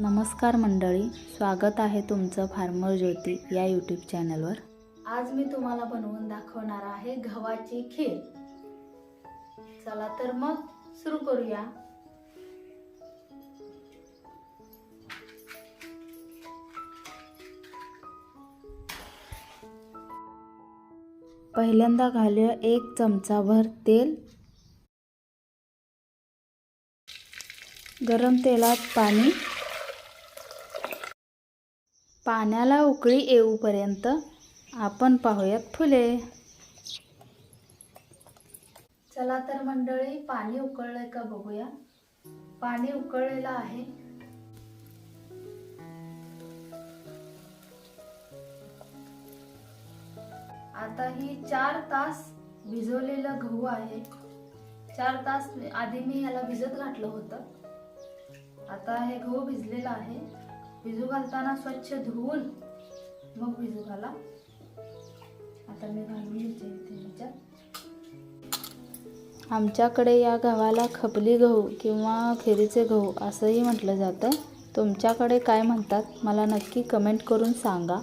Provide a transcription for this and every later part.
नमस्कार मंडळी, स्वागत आहे तुमचं फार्मर ज्योती या यूट्यूब चॅनलवर। आज मी तुम्हाला बनवून दाखवणार आहे गव्हाची खीर। चला तर मग सुरू करूया। पहिल्यांदा घालूया 1 चमचाभर तेल। गरम तेलात पाण्याला उकळी येऊपर्यंत आपण पाहूयात फुले। चला तर मंडळी, पाणी उकळलंय का बघूया। पाणी उकळलेलं आहे। आता ही 4 तास भिजवलेलं गहू आहे। 4 तास आधी मी याला भिजत घातलं होतं। आता हे गहू भिजलेला आहे। भिजू घालताना स्वच्छ धुवून मग भिजू घाला। आता मी घालून घेते ह्याच्यात। आमच्याकडे या गव्हाला खपली गहू किंवा खिरीचे गहू असंही म्हटलं जातं। तुमच्याकडे काय म्हणतात मला नक्की कमेंट करून सांगा।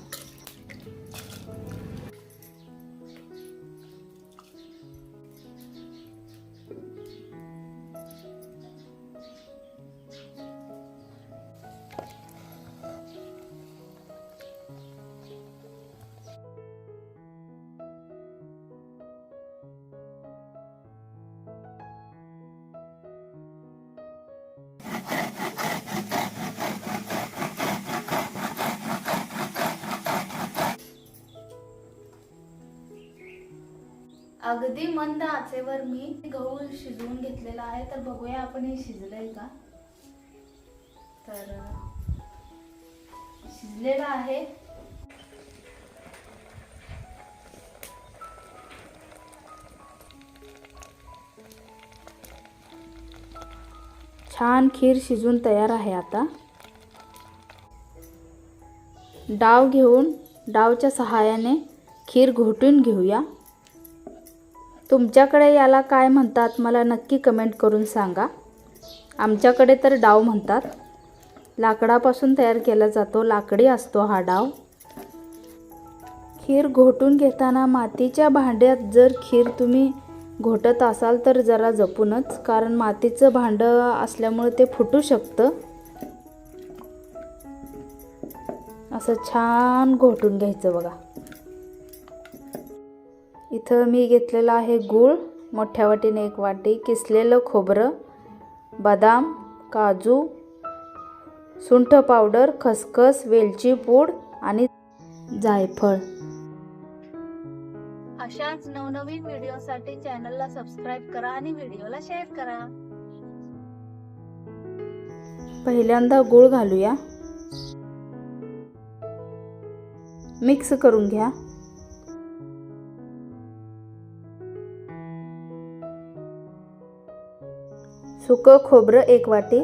अगदी मंद आचेवर मी गहू शिजवून घेतलेला आहे। तर बघूया आपण हे शिजलंय का। तर शिजलेलं आहे। छान खीर शिजून तयार आहे। आता डाव घेऊन डावच्या सहाय्याने खीर घोटून घेऊया। तुमच्याकडे याला काय म्हणतात मला नक्की कमेंट करून सांगा। आमच्याकडे तर डाव म्हणतात। लाकडापासून तयार केला जातो, लाकडी असतो हा डाव। खीर घोटून घेताना मातीच्या भांड्यात जर खीर तुम्ही घोटत असाल तर जरा जपूनच, कारण मातीचं भांडं असल्यामुळे ते फुटू शकतं। असं छान घोटून घ्यायचं बघा। इथं मी घेतलेला आहे गूळ, मोठ्या वाटीने 1 वाटी, किसलेलं खोबरं, बदाम, काजू, सुंठ पावडर, खसखस, वेलची पूड आणि जायफळ। अशाच नवनवीन व्हिडिओसाठी चॅनलला सबस्क्राइब करा आणि व्हिडिओला शेअर करा। पहिल्यांदा गूळ घालूया। मिक्स करून घ्या। सुकं खोबरं 1 वाटी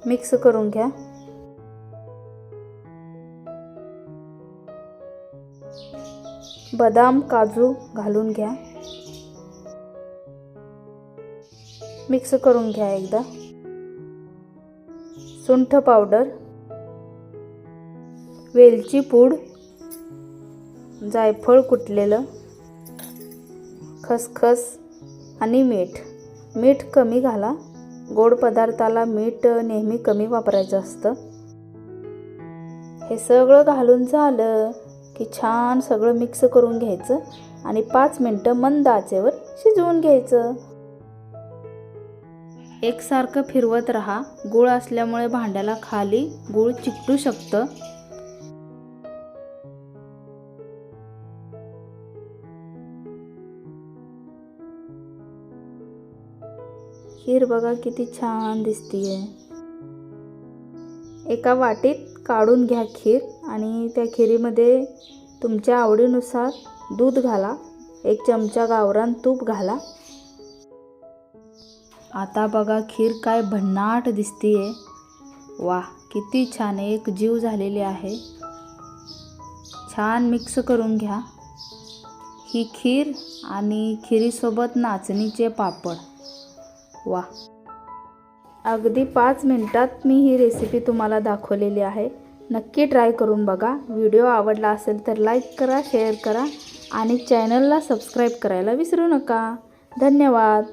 मिक्स करून घ्या। बदाम, काजू घालून घ्या। मिक्स करून घ्या एकदा। सुंठ पावडर, वेलची पूड, जायफळ कुटलेलं, खसखस आणि मीठ। मीठ कमी घाला। गोड पदार्थाला मीठ नेहमी कमी वापरायचं असतं। हे सगळं घालून झालं की छान सगळं मिक्स करून घ्यायचं आणि 5 मिनिटं मंद आचेवर शिजवून घ्यायचं। एकसारखं फिरवत राहा। गूळ असल्यामुळे भांड्याला खाली गूळ चिकटू शकतं। खीर बघा किती छान दिसतीये। एका वाटीत काढून घ्या खीर आणि त्या खिरीमध्ये तुमच्या आवडीनुसार दूध घाला। 1 चमचा गावरान तूप घाला। आता बघा खीर काय भन्नाट दिसतीये। वाह, किती छान एक जीव झालेली आहे। छान मिक्स करून घ्या ही खीर आणि खिरीसोबत नाचणीचे पापड। वाह, अगदी 5 मिनिटात मी ही रेसिपी तुम्हाला दाखवलेली आहे. नक्की ट्राय करून बघा. व्हिडिओ आवडला असेल तर लाईक करा, शेअर करा आणि चॅनलला सबस्क्राईब करायला विसरू नका. धन्यवाद.